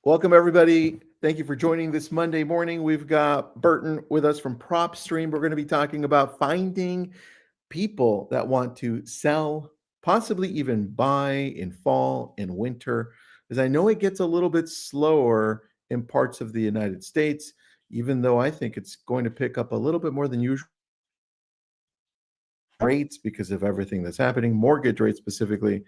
Welcome, everybody. Thank you for joining this Monday morning. We've got Burton with us from PropStream. We're going to be talking about finding people that want to sell, possibly even buy in fall and winter, because I know it gets a little bit slower in parts of the United States, even though I think it's going to pick up a little bit more than usual rates because of everything that's happening. Mortgage rates specifically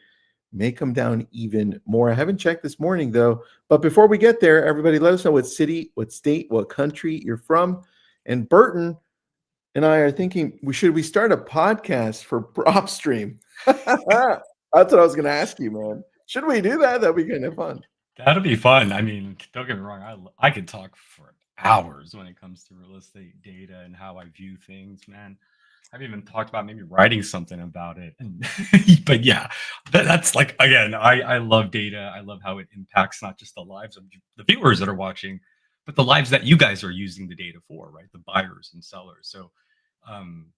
may come down even more. I haven't checked this morning though. But before we get there, everybody let us know what city, what state, what country you're from. And Burton and I are thinking we start a podcast for PropStream. That's what I was going to ask you, man. Should we do that? That'd be kind of fun. That'll be fun. I mean, don't get me wrong. I could talk for hours when it comes to real estate data and how I view things, man. I've even talked about maybe writing something about it. And but yeah, that's like again, I love data. I love how it impacts not just the lives of the viewers that are watching, but the lives that you guys are using the data for, right? The buyers and sellers. So um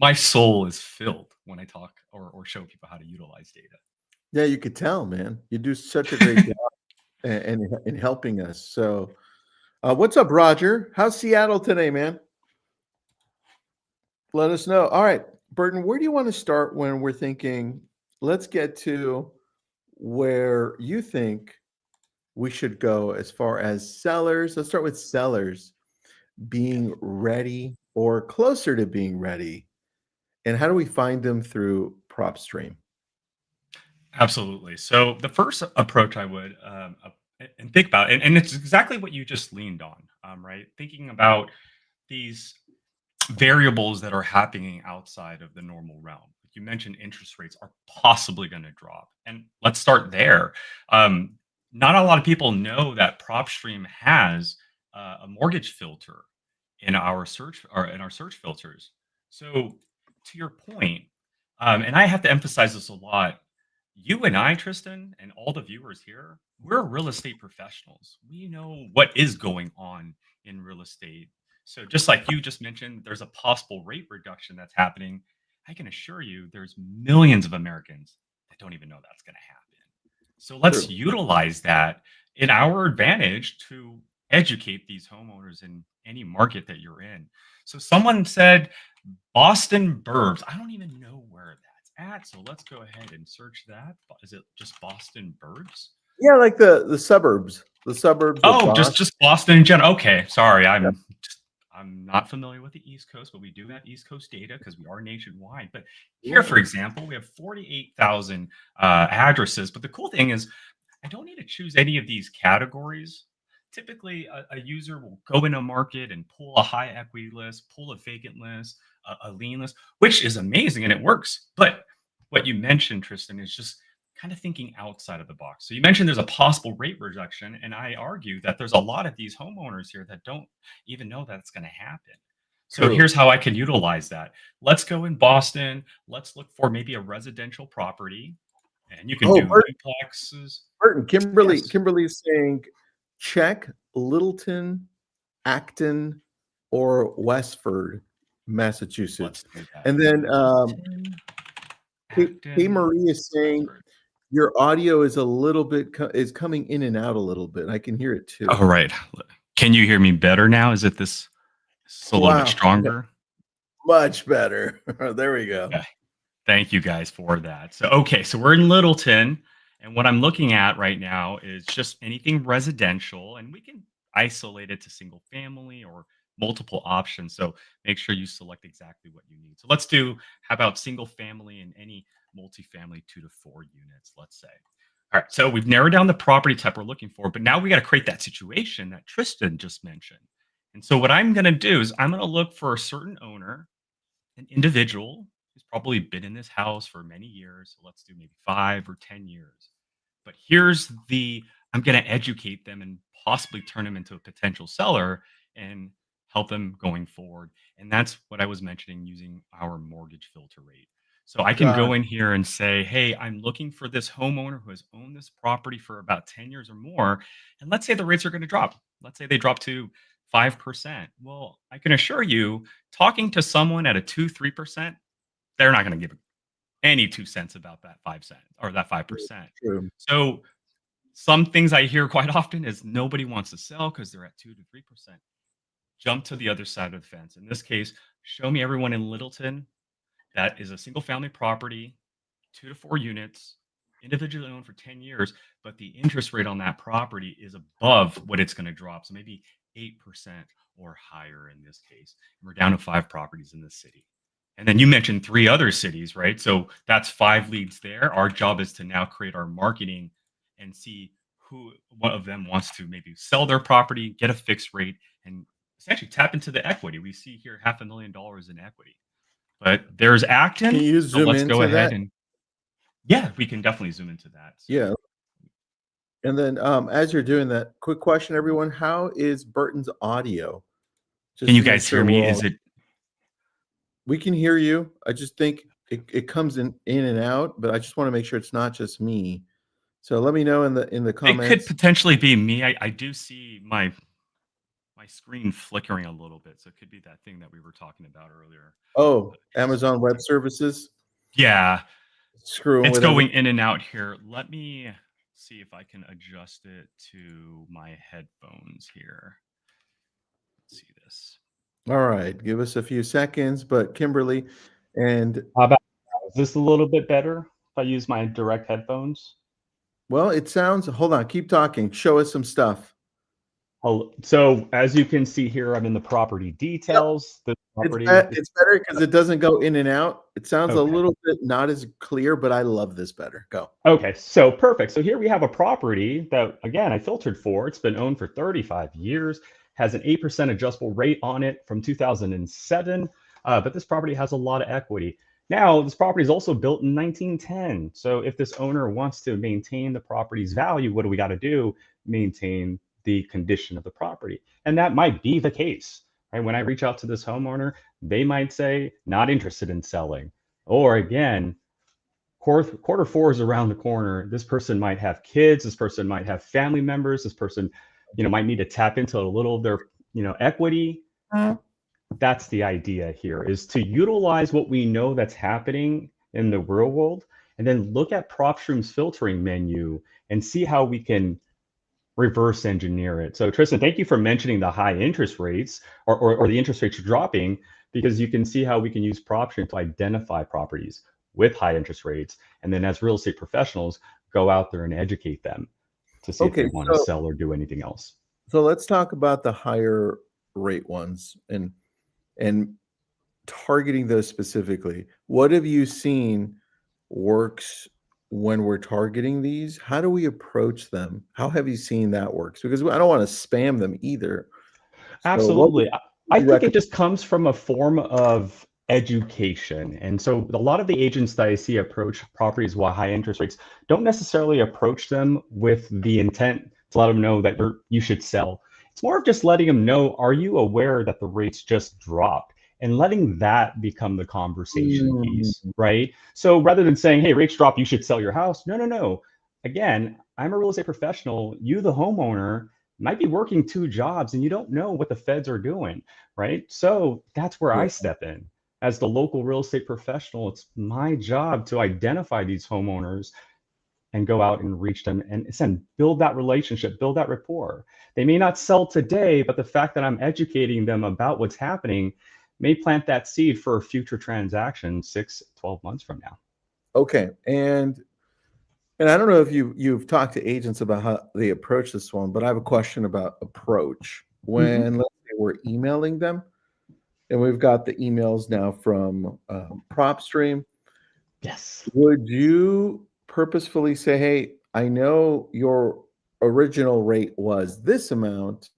my soul is filled when I talk or show people how to utilize data. Yeah, you could tell, man. You do such a great job in helping us. So, what's up, Roger? How's Seattle today, man? Let us know. All right, Burton, where do you want to start when we're thinking, let's get to where you think we should go as far as sellers? Let's start with sellers being ready or closer to being ready. And how do we find them through PropStream? Absolutely. So the first approach I would and think about, and it's exactly what you just leaned on, right? Thinking about these variables that are happening outside of the normal realm. Like you mentioned, interest rates are possibly going to drop, and let's start there. Um, Not a lot of people know that PropStream has a mortgage filter in our search or in our search filters. So to your point, and I have to emphasize this a lot, you and I, Tristan, and all the viewers here, we're real estate professionals. We know what is going on in real estate. So just like you just mentioned, there's a possible rate reduction that's happening. I can assure you there's millions of Americans that don't even know that's going to happen. So let's True. utilize that in our advantage to educate these homeowners in any market that you're in. So someone said Boston Burbs. I don't even know where that's at. So let's go ahead and search that. Is it just Boston Burbs? Yeah, like the suburbs of Oh, Boston. just Boston in general. Okay, sorry, Yeah. I'm not familiar with the East Coast, but we do have East Coast data because we are nationwide. But here, Yeah. for example, we have 48,000 addresses. But the cool thing is, I don't need to choose any of these categories. Typically, a user will go in a market and pull a high equity list, pull a vacant list, a lien list, which is amazing and it works. But what you mentioned, Tristan, is just kind of thinking outside of the box. So you mentioned there's a possible rate reduction, and I argue that there's a lot of these homeowners here that don't even know that's going to happen. So True. here's how I can utilize that. Let's go in Boston. Let's look for maybe a residential property, and you can Oh, do duplexes. Burton, Kimberly, Yes. Kimberly is saying check Littleton, Acton, or Westford, Let's Massachusetts. do that. And then Littleton, K Acton, Marie is saying Westford. your audio is a little bit is coming in and out a little bit. I can hear it too. All right. Can you hear me better now? Is this a little bit Wow, stronger? much better. There we go. Okay. Thank you guys for that. So, okay, so we're in Littleton, and what I'm looking at right now is just anything residential, and we can isolate it to single family or multiple options. So, make sure you select exactly what you need. So, let's do how about single family and any multifamily 2 to 4 units, let's say. All right, so we've narrowed down the property type we're looking for, but now we got to create that situation that Tristan just mentioned. And so, what I'm going to do is I'm going to look for a certain owner, an individual who's probably been in this house for many years. So let's do maybe 5 or 10 years. But here's the I'm going to educate them and possibly turn them into a potential seller and help them going forward. And that's what I was mentioning using our mortgage filter rate. So I can God, go in here and say, hey, I'm looking for this homeowner who has owned this property for about 10 years or more. And let's say the rates are going to drop. Let's say they drop to 5%. Well, I can assure you, talking to someone at a 2, 3%, they're not going to give any 2 cents about that 5 cent or that 5%. true. So Some things I hear quite often is nobody wants to sell because they're at 2 to 3%. Jump to the other side of the fence. In this case, show me everyone in Littleton that is a single family property, 2 to 4 units, individually owned for 10 years, but the interest rate on that property is above what it's going to drop. So maybe 8% or higher in this case. And we're down to 5 properties in this city. And then you mentioned 3 other cities, right? So that's 5 leads there. Our job is to now create our marketing and see who one of them wants to maybe sell their property, get a fixed rate, and essentially tap into the equity. We see here $500,000 in equity. But there's Can Acton. you So zoom let's go into ahead that? and yeah, we can definitely zoom into that. So Yeah. And then as you're doing that, quick question, everyone. How is Burton's audio? can Just you to make guys hear sure we're me? all Is it we can hear you. I just think it comes in and out, but I just want to make sure it's not just me. So let me know in the it could comments. potentially be me. I do see my screen flickering a little bit. So it could be that thing that we were talking about earlier. Oh, Just Amazon Web wanting to- Services Yeah, screwing it's with everything. going in and out here. Let me see if I can adjust it to my headphones here. Let's see this. All right, give us a few seconds, but Kimberly and How about now? Is this a little bit better if I use my direct headphones? well, it sounds. Hold on, keep talking. Show us some stuff. So as you can see here, I'm in the property Yep, details. The it's property bet is it's better because it doesn't go in and out. It sounds a okay. little bit not as clear, but I love this better. Go. Okay, so perfect. So here we have a property that, again, I filtered for. It's been owned for 35 years, has an 8% adjustable rate on it from 2007, but this property has a lot of equity. Now, this property is also built in 1910. So if this owner wants to maintain the property's value, what do we got to do? Maintain the condition of the property. And that might be the case. Right? When I reach out to this homeowner, they might say, not interested in selling. Or again, quarter four is around the corner. This person might have kids. This person might have family members. This person, might need to tap into a little of their, equity. That's the idea here, is to utilize what we know that's happening in the real world, and then look at PropStream's filtering menu and see how we can reverse engineer it. So Tristan, thank you for mentioning the high interest rates or the interest rates dropping, because you can see how we can use PropStream to identify properties with high interest rates. And then as real estate professionals, go out there and educate them to see if Okay, they want to sell or do anything else. so let's talk about the higher rate ones and targeting those specifically. What have you seen works when we're targeting these? How do we approach them? How have you seen that works? Because I don't want to spam them either. So what would Absolutely. I you think it recommend? just comes from a form of education. And so a lot of the agents that I see approach properties with high interest rates don't necessarily approach them with the intent to let them know that you should sell. It's more of just letting them know, are you aware that the rates just dropped? And letting that become the conversation piece, Mm, right? So rather than saying, hey, rates drop, you should sell your house. No, no, no. Again, I'm a real estate professional. You, the homeowner, might be working 2 jobs and you don't know what the feds are doing, right? So that's where yeah. I step in. As the local real estate professional, it's my job to identify these homeowners and go out and reach them and build that relationship, build that rapport. They may not sell today, but the fact that I'm educating them about what's happening may plant that seed for a future transaction 6-12 months from now. Okay. And I don't know if you've talked to agents about how they approach this one, but I have a question about approach. When let's say we're emailing them, and we've got the emails now from PropStream, Yes. would you purposefully say, "Hey, I know your original rate was this amount,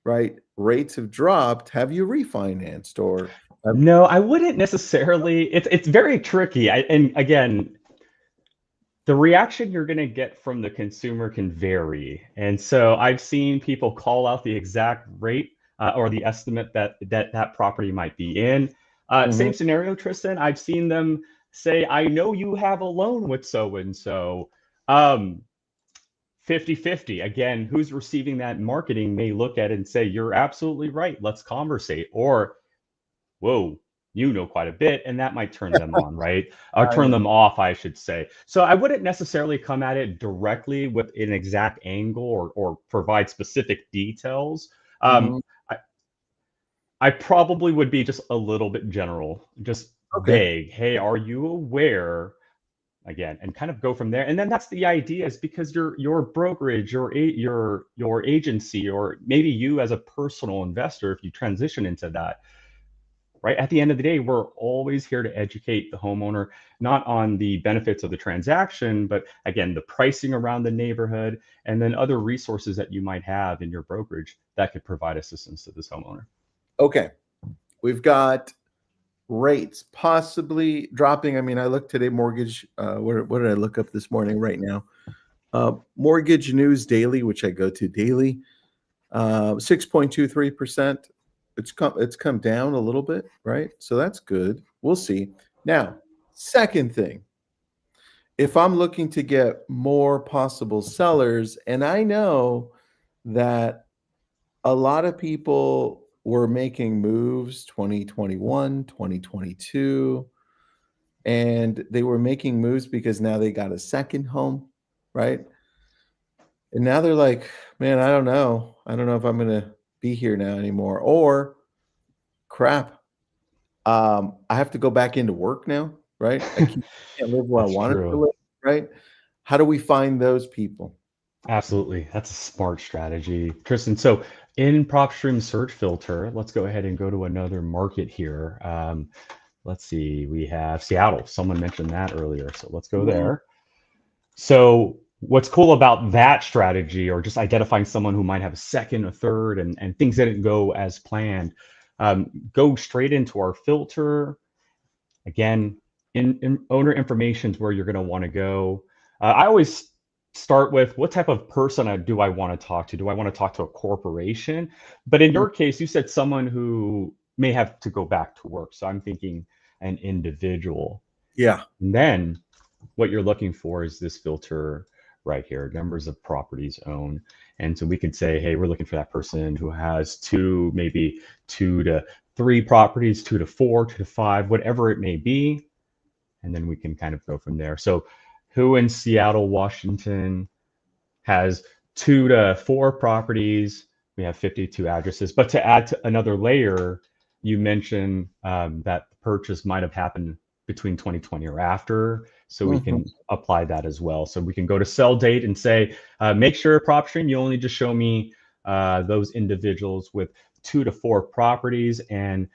right? Rates have dropped. Have you refinanced or have, No, I wouldn't necessarily. It's very tricky. And again, the reaction you're going to get from the consumer can vary. And so I've seen people call out the exact rate or the estimate that property might be in. Mhm. Same scenario, Tristan. I've seen them say, I know you have a loan with so and so. 50-50. Again, who's receiving that marketing may look at it and say, you're absolutely right. Let's conversate. Or, whoa, you know quite a bit, and that might turn them on, right? Or I turn know. them off, I should say. So I wouldn't necessarily come at it directly with an exact angle or provide specific details. Um, Mhm. I, I probably would be just a little bit general, just Okay. vague. Hey, are you aware? Again, and kind of go from there. And then that's the idea, is because your brokerage, your agency, or maybe you as a personal investor, if you transition into that, right? At the end of the day, we're always here to educate the homeowner, not on the benefits of the transaction, but again, the pricing around the neighborhood, and then other resources that you might have in your brokerage that could provide assistance to this homeowner. Okay. We've got rates possibly dropping. I mean, I looked today, mortgage, what did I look up this morning right now? Mortgage News Daily, which I go to daily, 6.23%. It's come down a little bit, right? So that's good. We'll see. Now, second thing, if I'm looking to get more possible sellers, and I know that a lot of people were making moves 2021, 2022, and they were making moves because now they got a second home, right? And now they're like, man, I don't know. I don't know if I'm gonna be here now anymore. Or crap, I have to go back into work now, right? Can't live where I That's wanted to true. live, right? How do we find those people? Absolutely. That's a smart strategy, Tristan. So in PropStream search filter, let's go ahead and go to another market here. Let's see, we have Seattle. Someone mentioned that earlier. So let's go Mm, there. So what's cool about that strategy, or just identifying someone who might have a second, a third, and things didn't go as planned, go straight into our filter. Again, in owner information is where you're going to want to go. I always start with, what type of person do I want to talk to? Do I want to talk to a corporation? But in mm, your case, you said someone who may have to go back to work. So I'm thinking an individual. yeah. And then what you're looking for is this filter right here, numbers of properties owned. And so we could say, hey, we're looking for that person who has maybe 2 to 3 properties, 2 to 4, 2 to 5, whatever it may be. And then we can kind of go from there. So who in Seattle, Washington has 2 to 4 properties? We have 52 addresses. But to add to another layer, you mentioned that the purchase might have happened between 2020 or after. So we Mhm. can apply that as well. So we can go to sell date and say, make sure PropStream, you only just show me those individuals with 2 to 4 properties, and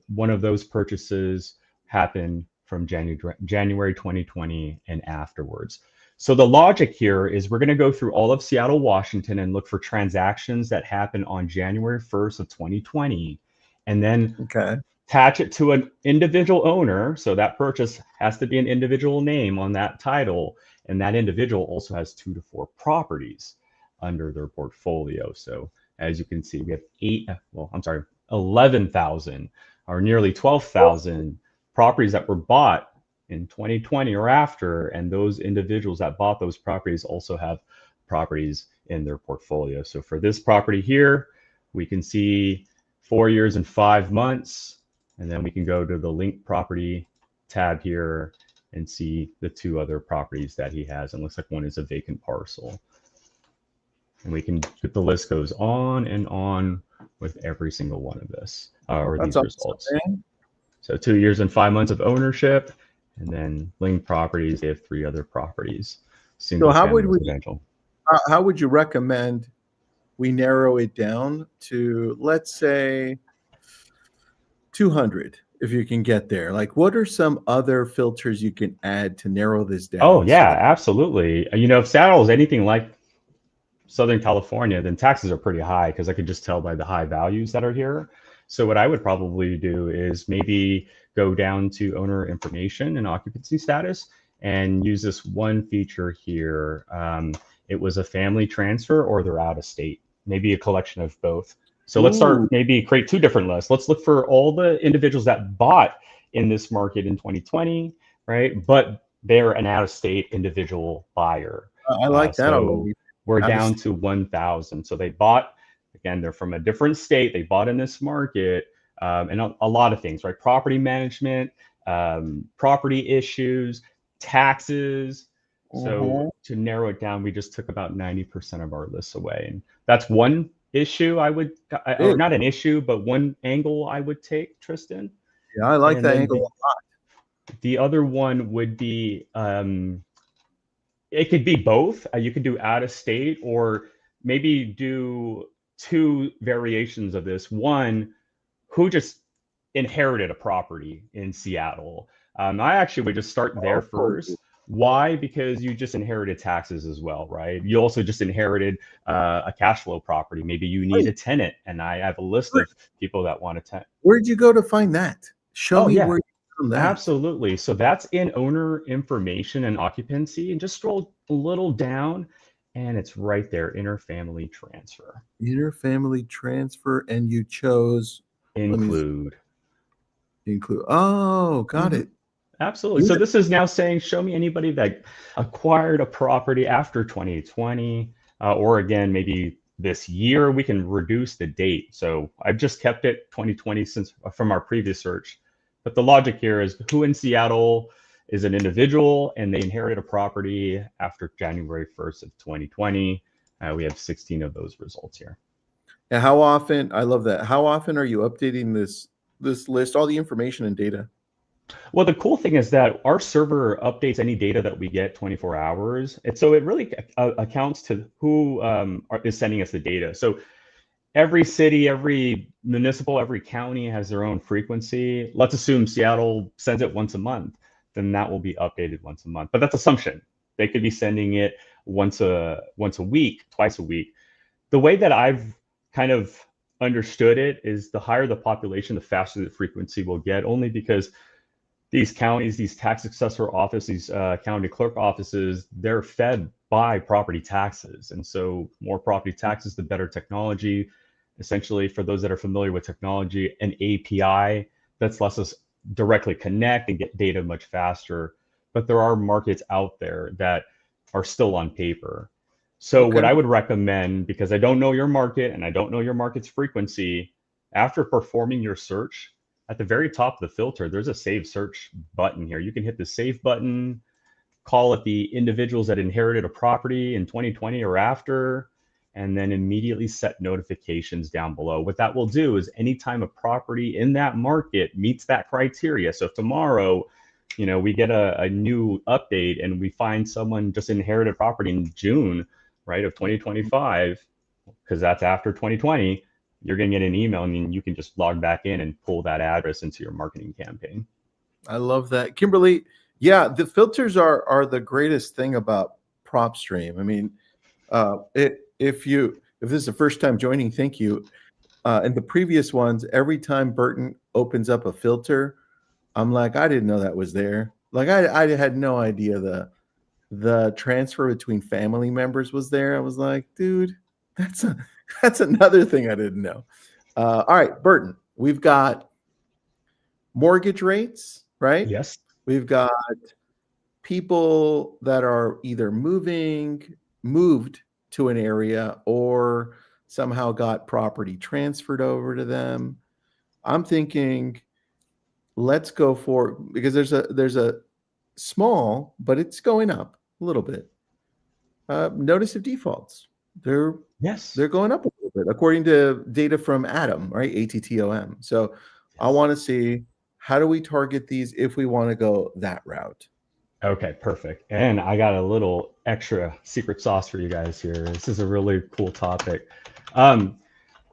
one of those purchases happened from January 2020 and afterwards. So the logic here is we're going to go through all of Seattle, Washington, and look for transactions that happen on January 1st of 2020, and then Okay. attach it to an individual owner. So that purchase has to be an individual name on that title, and that individual also has 2 to 4 properties under their portfolio. So as you can see, we have 11,000 or nearly 12,000 properties that were bought in 2020 or after, and those individuals that bought those properties also have properties in their portfolio. So for this property here, we can see 4 years and 5 months, and then we can go to the link property tab here and see the 2 other properties that he has. And it looks like one is a vacant parcel. And we can, the list goes on and on with every single one of this, or That's these awesome, results. man. So 2 years and 5 months of ownership, and then link properties, they have 3 other properties, So single family residential. how would you recommend we narrow it down to, let's say, 200, if you can get there? Like, what are some other filters you can add to narrow this Oh down so yeah, that absolutely. If Seattle is anything like Southern California, then taxes are pretty high, because I could just tell by the high values that are here. So what I would probably do is maybe go down to owner information and occupancy status and use this one feature here. It was a family transfer or they're out of state, maybe a collection of both. So let's ooh, start, maybe create 2 different lists. Let's look for all the individuals that bought in this market in 2020, right? But they're an out of state individual buyer. I like that So already. we're Out of down state. to 1,000. So they bought, again, they're from a different state. They bought in this market. and a lot of things, right? Property management, property issues, taxes. So to narrow it down, we just took about 90% of our lists away. And that's one issue I would, or not an issue, but one angle I would take, Tristan. Yeah, I like And that then angle a lot. the other one would be, it could be both. You could do out of state, or maybe do two variations of this. One, who just inherited a property in Seattle. I actually would just start there first. Why? Because you just inherited taxes as well, right? You also just inherited a cash flow property. Maybe you need a tenant, and I have a list of people that want a tenant. Where'd you go to find that? Show me where you found that. Absolutely. So that's in owner information and occupancy, and just scroll a little down, and it's right there, interfamily transfer. Interfamily transfer, and you chose include. Oh, got it. Absolutely. So this is now saying, show me anybody that acquired a property after 2020, or again, maybe this year. We can reduce the date. So I've just kept it 2020 since from our previous search. But the logic here is who in Seattle is an individual and they inherited a property after January 1st of 2020. We have 16 of those results here. And how often, I love that. How often are you updating this list, all the information and data? Well, the cool thing is that our server updates any data that we get 24 hours. And so it really accounts to who is sending us the data. So every city, every municipal, every county has their own frequency. Let's assume Seattle sends it once a month, then that will be updated once a month. But that's assumption. They could be sending it once a week, twice a week. The way that I've kind of understood it is the higher the population, the faster the frequency will get, only because these counties, these tax assessor offices, these county clerk offices, they're fed by property taxes. And so more property taxes, the better technology. Essentially, for those that are familiar with technology, an API that's lets us directly connect and get data much faster. But there are markets out there that are still on paper. So what I would recommend, because I don't know your market and I don't know your market's frequency, after performing your search, at the very top of the filter, there's a save search button here. You can hit the save button, call it the individuals that inherited a property in 2020 or after, and then immediately set notifications down below. What that will do is anytime a property in that market meets that criteria. So if tomorrow, we get a new update and we find someone just inherited property in June, right, of 2025, because that's after 2020, you're going to get an email and you can just log back in and pull that address into your marketing campaign. I love that. Kimberly, yeah, the filters are the greatest thing about PropStream. I mean, if this is the first time joining, thank you. And the previous ones, every time Burton opens up a filter, I'm like, I didn't know that was there. Like I had no idea the transfer between family members was there. I was like, dude, that's another thing I didn't know. All right, Burton, we've got mortgage rates, right? Yes. We've got people that are either moved to an area or somehow got property transferred over to them. I'm thinking, let's go for, because there's a small, but it's going up a little bit. Notice of defaults. They're going up a little bit according to data from ATOM, right? ATTOM. So I want to see, how do we target these if we want to go that route? Okay, perfect. And I got a little extra secret sauce for you guys here. This is a really cool topic.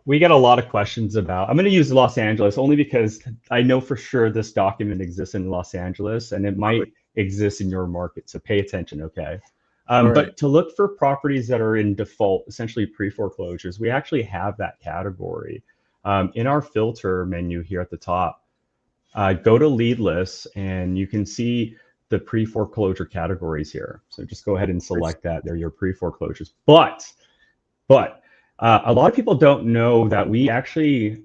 We get a lot of questions about, I'm going to use Los Angeles only because I know for sure this document exists in Los Angeles and it might exist in your market. So pay attention, okay? But to look for properties that are in default, essentially pre-foreclosures, we actually have that category. In our filter menu here at the top, go to lead lists and you can see the pre-foreclosure categories here. So just go ahead and select that. They're your pre-foreclosures. But a lot of people don't know that we actually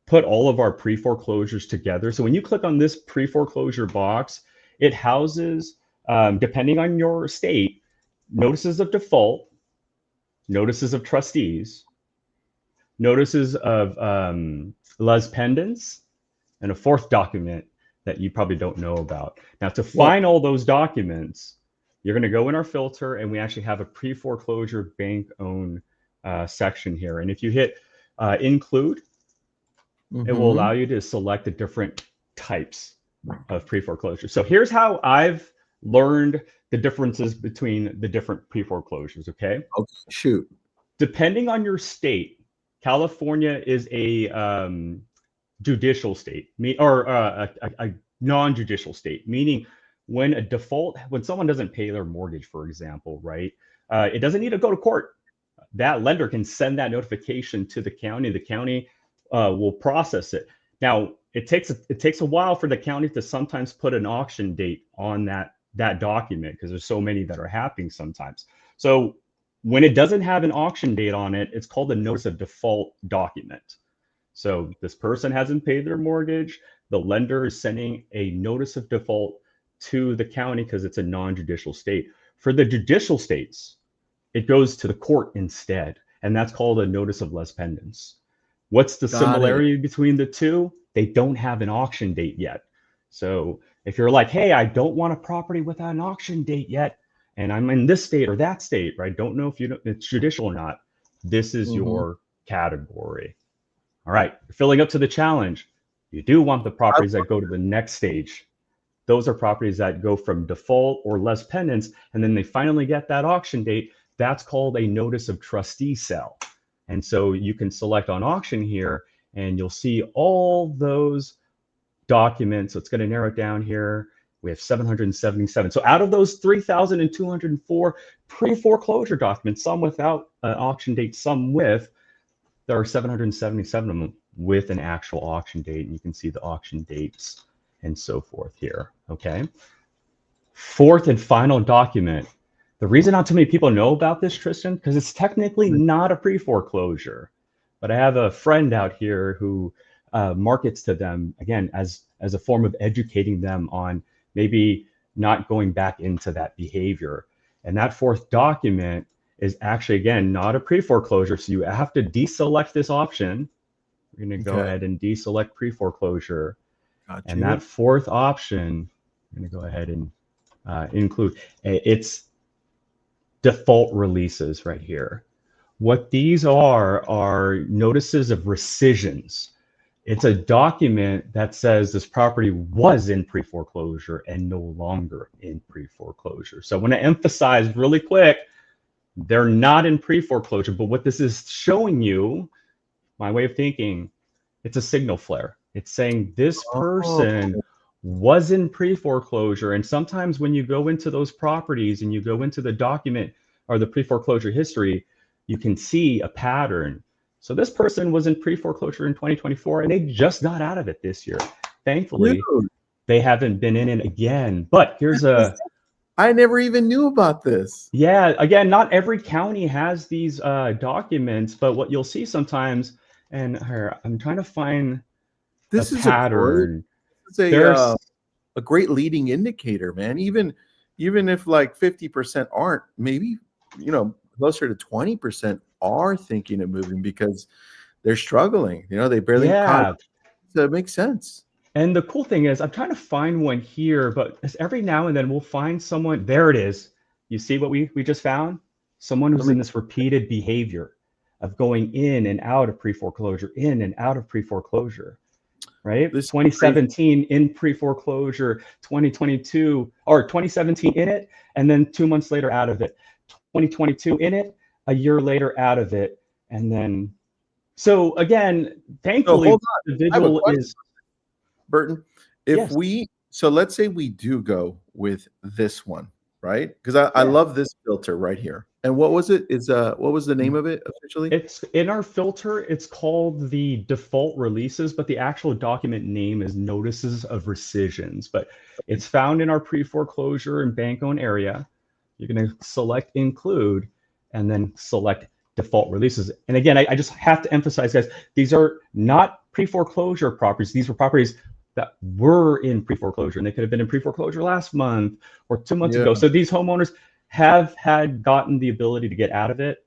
put all of our pre-foreclosures together. So when you click on this pre-foreclosure box, it houses, depending on your state, notices of default, notices of trustees, notices of les pendants, and a fourth document that you probably don't know about. Now, to find all those documents, you're going to go in our filter, and we actually have a pre-foreclosure bank-owned section here. And if you hit include, it will allow you to select the different types of pre-foreclosure. So here's how I've learned the differences between the different pre-foreclosures, okay? Okay, shoot. Depending on your state, California is a judicial state, or a non-judicial state, meaning when someone doesn't pay their mortgage, for example, right? It doesn't need to go to court. That lender can send that notification to the county. The county will process it. Now, it takes a while for the county to sometimes put an auction date on that document, because there's so many that are happening sometimes. So when it doesn't have an auction date on it, it's called a notice of default document. So this person hasn't paid their mortgage. The lender is sending a notice of default to the county because it's a non-judicial state. For the judicial states, it goes to the court instead, and that's called a notice of les pendants. What's the similarity between the two? They don't have an auction date yet. So if you're like, hey, I don't want a property without an auction date yet, and I'm in this state or that state, right? Don't know if it's judicial or not. This is your category. All right, you're filling up to the challenge. You do want the properties that go to the next stage. Those are properties that go from default or les pendants, and then they finally get that auction date. That's called a notice of trustee sale. And so you can select on auction here, and you'll see all those documents. So it's going to narrow it down here. We have 777. So out of those 3,204 pre-foreclosure documents, some without an auction date, some with, there are 777 of them with an actual auction date. And you can see the auction dates and so forth here, okay? Fourth and final document. The reason not too many people know about this, Tristan, because it's technically not a pre-foreclosure, but I have a friend out here who markets to them, again, as a form of educating them on maybe not going back into that behavior. And that fourth document is actually, again, not a pre-foreclosure. So you have to deselect this option. We're going to go ahead and deselect pre-foreclosure. And that fourth option, I'm going to go ahead and include, it's default releases right here. What these are notices of rescissions. It's a document that says this property was in pre-foreclosure and no longer in pre-foreclosure. So I want to emphasize really quick, they're not in pre-foreclosure, but what this is showing you, my way of thinking, it's a signal flare. It's saying this person was in pre-foreclosure. And sometimes when you go into those properties and you go into the document or the pre-foreclosure history, you can see a pattern. So this person was in pre-foreclosure in 2024 and they just got out of it this year. Thankfully, they haven't been in it again. But here's I never even knew about this. Yeah, again, not every county has these documents, but what you'll see sometimes, and I'm trying to find this a is pattern. It's a great leading indicator, man. Even if like 50% aren't, maybe, closer to 20% are thinking of moving because they're struggling. They barely caught. So it makes sense. And the cool thing is, I'm trying to find one here, but every now and then we'll find someone. There it is. You see what we just found? Someone who's in this repeated behavior of going in and out of pre-foreclosure, in and out of pre-foreclosure, right? 2017 in pre-foreclosure, 2022 or 2017 in it, and then 2 months later out of it. 2022 in it, a year later out of it, and then. So again, thankfully, the individual is. Burton, so let's say we do go with this one, right? Because I love this filter right here. And what was it? What was the name of it officially? It's in our filter. It's called the default releases, but the actual document name is notices of rescissions. But it's found in our pre-foreclosure and bank-owned area. You're going to select include, and then select default releases. And again, I just have to emphasize, guys, these are not pre-foreclosure properties. These were properties that were in pre-foreclosure, and they could have been in pre-foreclosure last month or 2 months ago. So these homeowners have gotten the ability to get out of it.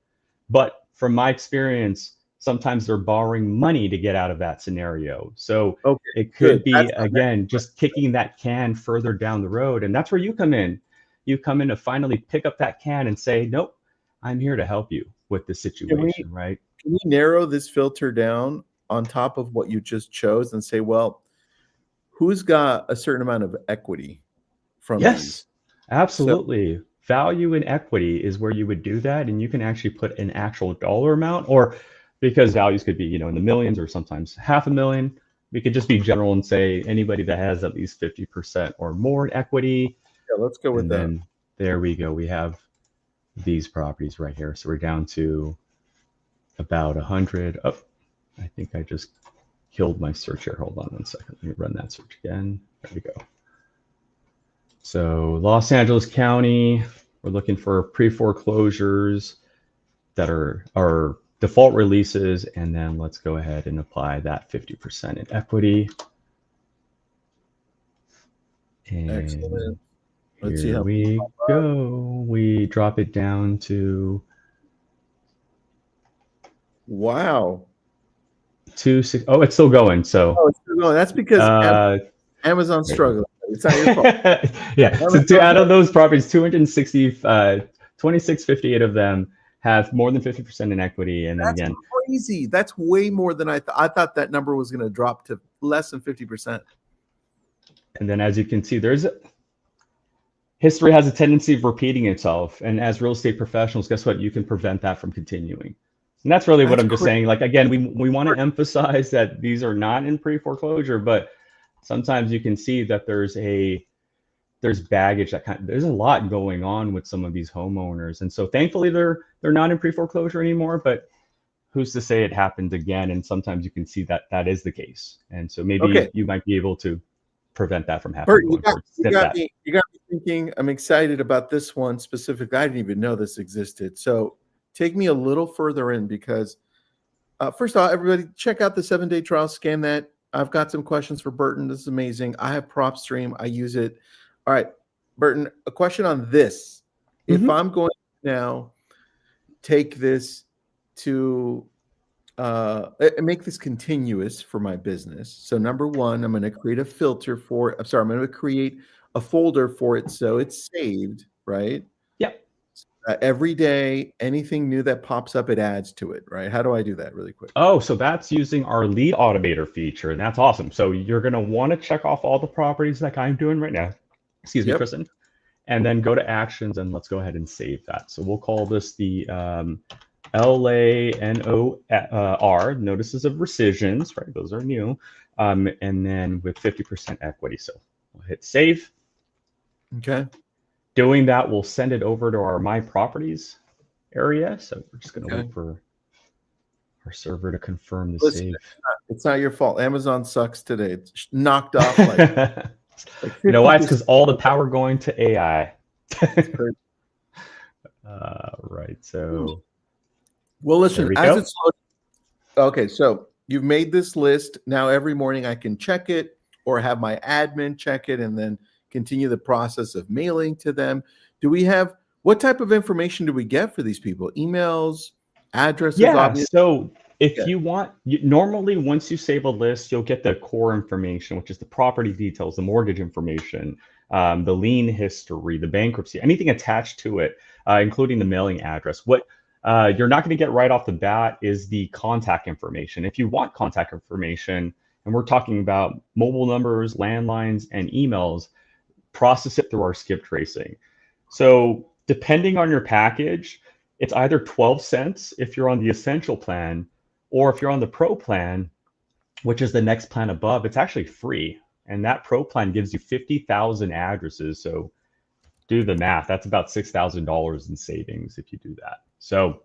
But from my experience, sometimes they're borrowing money to get out of that scenario. So Okay, it good. could be, That's again, just kicking that can further down the road. And that's where you come in. You come in to finally pick up that can and say, nope, I'm here to help you with the situation, right? can we narrow this filter down on top of what you just chose and say, well, who's got a certain amount of equity from Yes, these? absolutely. Value and equity is where you would do that. And you can actually put an actual dollar amount, or because values could be, you know, in the millions or sometimes $500,000, we could just be general and say anybody that has at least 50% or more in equity. Yeah, let's go with And that. then there we go. We have these properties right here. So we're down to about 100. Oh, I think I just killed my search here. Hold on one second. Let me run that search again. There we go. So Los Angeles County, we're looking for pre-foreclosures that are default releases. And then let's go ahead and apply that 50% in equity. And Excellent. Let's see here how we go. We drop it down to wow. 2.6. Oh, it's still going. So Oh, it's still going. That's because Amazon's struggling. It's not your fault. Yeah. So out of those properties, 2658 of them have more than 50% in equity. And then That's again, crazy. That's way more than I thought. I thought that number was going to drop to less than 50%. and then as you can see, history has a tendency of repeating itself. And as real estate professionals, guess what? You can prevent that from continuing. And that's really what I'm just saying. Like, again, we want to emphasize that these are not in pre-foreclosure, but sometimes you can see that there's baggage there's a lot going on with some of these homeowners. And so thankfully they're not in pre-foreclosure anymore, but who's to say it happens again? And sometimes you can see that that is the case. And so maybe you might be able to prevent that from happening. Bert, you got me thinking. I'm excited about this one specifically. I didn't even know this existed. So take me a little further in, because first of all, everybody check out the 7-day trial, scan that. I've got some questions for Burton. This is amazing. I have PropStream. I use it. All right, Burton, a question on this. If I'm going to now take this to make this continuous for my business. So number one, I'm going to create a filter for it. I'm going to create a folder for it so it's saved, right? Yep. Every day, anything new that pops up, it adds to it, right? How do I do that really quick? Oh, so that's using our lead automator feature, and that's awesome. So you're going to want to check off all the properties like I'm doing right now. Excuse me, Kristen. And then go to actions, and let's go ahead and save that. So we'll call this the LANOR, notices of rescissions, right? Those are new. And then with 50% equity. So we'll hit save. Okay. Doing that, we'll send it over to our My Properties area. So we're just going to wait for our server to confirm the save. It's not your fault. Amazon sucks today. It's knocked off. Like you know why? It's because all the power going to AI. Right. So. Well, listen, as it's okay, so you've made this list. Now every morning I can check it or have my admin check it and then continue the process of mailing to them. What type of information do we get for these people? Emails, addresses? Yeah, so if you want, normally once you save a list, you'll get the core information, which is the property details, the mortgage information, the lien history, the bankruptcy, anything attached to it, including the mailing address. What you're not going to get right off the bat is the contact information. If you want contact information, and we're talking about mobile numbers, landlines, and emails, process it through our skip tracing. So depending on your package, it's either 12 cents if you're on the essential plan, or if you're on the pro plan, which is the next plan above, it's actually free. And that pro plan gives you 50,000 addresses. So do the math. That's about $6,000 in savings if you do that. So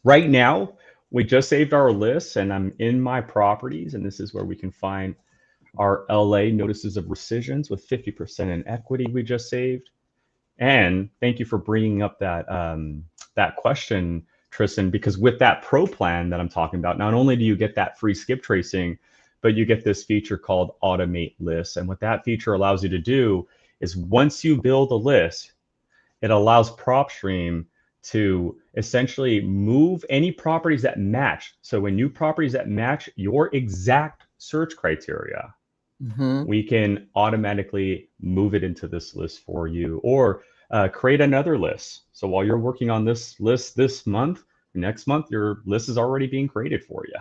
right now, we just saved our lists, and I'm in My Properties, and this is where we can find our LA notices of rescissions with 50% in equity we just saved. And thank you for bringing up that that question, Tristan, because with that pro plan that I'm talking about, not only do you get that free skip tracing, but you get this feature called Automate Lists. And what that feature allows you to do is once you build a list, it allows PropStream to essentially move any properties that match. So when new properties that match your exact search criteria, we can automatically move it into this list for you, or create another list. So while you're working on this list this month, next month, your list is already being created for you.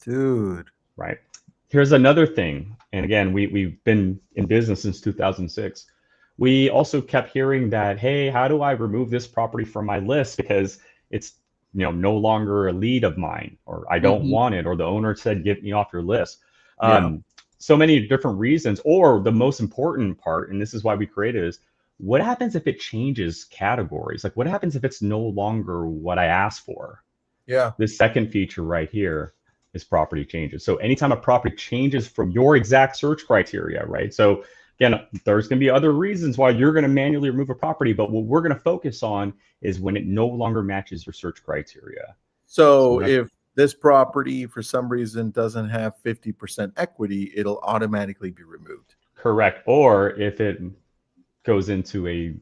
Dude. Right. Here's another thing. And again, we've been in business since 2006. We also kept hearing that, hey, how do I remove this property from my list because it's no longer a lead of mine, or I don't want it, or the owner said get me off your list. So many different reasons. Or the most important part, and this is why we created, is what happens if it changes categories? Like what happens if it's no longer what I asked for? Yeah. This second feature right here is property changes. So anytime a property changes from your exact search criteria, right? So again, there's going to be other reasons why you're going to manually remove a property, but what we're going to focus on is when it no longer matches your search criteria. So if this property for some reason doesn't have 50% equity, it'll automatically be removed. Correct. Or if it goes into a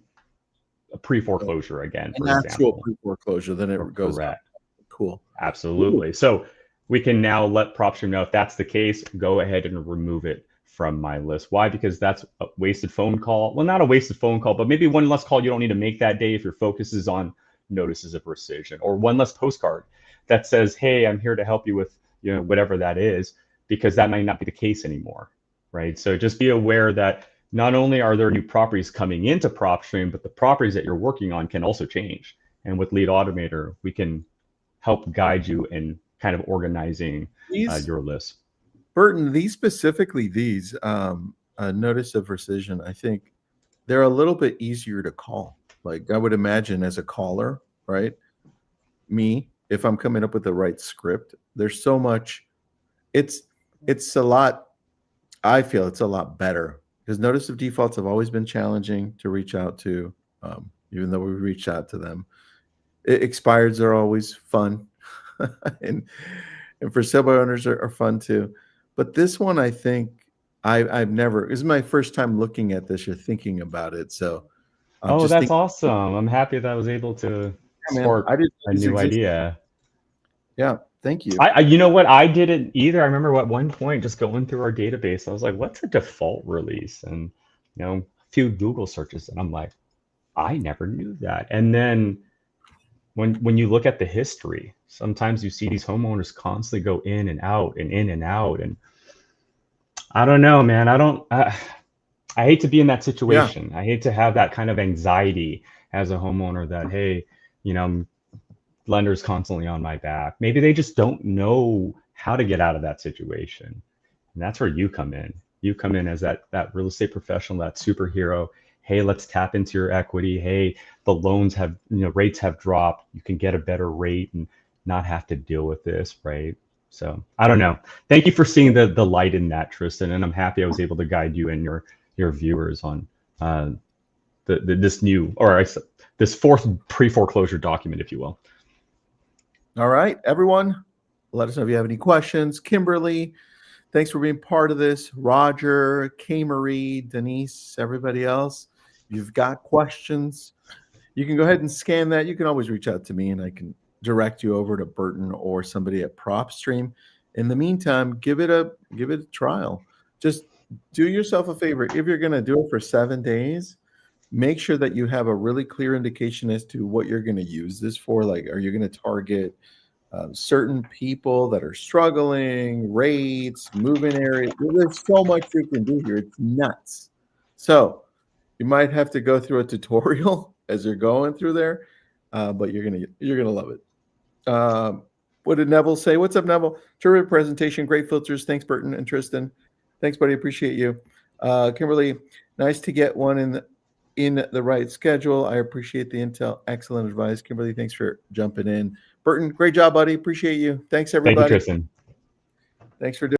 pre-foreclosure again, for example. Actual pre-foreclosure, then it goes correct. Cool. Absolutely. Ooh. So we can now let PropStream know if that's the case, go ahead and remove it from my list. Why? Because that's a wasted phone call. Well, not a wasted phone call, but maybe one less call you don't need to make that day if your focus is on notices of rescission, or one less postcard that says, hey, I'm here to help you with whatever that is, because that might not be the case anymore, right? So just be aware that not only are there new properties coming into PropStream, but the properties that you're working on can also change. And with Lead Automator, we can help guide you in kind of organizing your list. Burton, these specifically, these notice of rescission, I think they're a little bit easier to call. Like I would imagine as a caller, right? Me, if I'm coming up with the right script, there's so much, it's a lot, I feel it's a lot better because notice of defaults have always been challenging to reach out to, even though we reach out to them. Expireds are always fun. and for sale by owners are fun too. But this one, I think I've never, this is my first time looking at this or thinking about it. So that's awesome. I'm happy that I was able to spark a new idea. Yeah, thank you. You know what? I didn't either. I remember at one point just going through our database, I was like, what's a default release? And a few Google searches, and I'm like, I never knew that. And then when you look at the history, sometimes you see these homeowners constantly go in and out and in and out. And I don't know, man. I hate to be in that situation. Yeah. I hate to have that kind of anxiety as a homeowner that, hey, lender's constantly on my back. Maybe they just don't know how to get out of that situation. And that's where you come in. You come in as that real estate professional, that superhero. Hey, let's tap into your equity. Hey, the loans have, rates have dropped. You can get a better rate and not have to deal with this, right? So I don't know. Thank you for seeing the light in that, Tristan. And I'm happy I was able to guide you and your viewers on this fourth pre-foreclosure document, if you will. All right, everyone, let us know if you have any questions. Kimberly, thanks for being part of this. Roger, K. Marie, Denise, everybody else, if you've got questions, you can go ahead and scan that. You can always reach out to me and I can direct you over to Burton or somebody at PropStream. In the meantime, give it a trial. Just do yourself a favor. If you're going to do it for 7 days, make sure that you have a really clear indication as to what you're going to use this for. Like, are you going to target certain people that are struggling, rates, move-in areas? There's so much you can do here. It's nuts. So you might have to go through a tutorial as you're going through there, but you're gonna love it. What did Neville say? What's up, Neville? Terrific presentation, great filters. Thanks, Burton and Tristan. Thanks, buddy. Appreciate you. Kimberly, nice to get one in the right schedule. I appreciate the intel. Excellent advice. Kimberly, thanks for jumping in. Burton, great job, buddy. Appreciate you. Thanks, everybody. Thank you, Tristan. Thanks for doing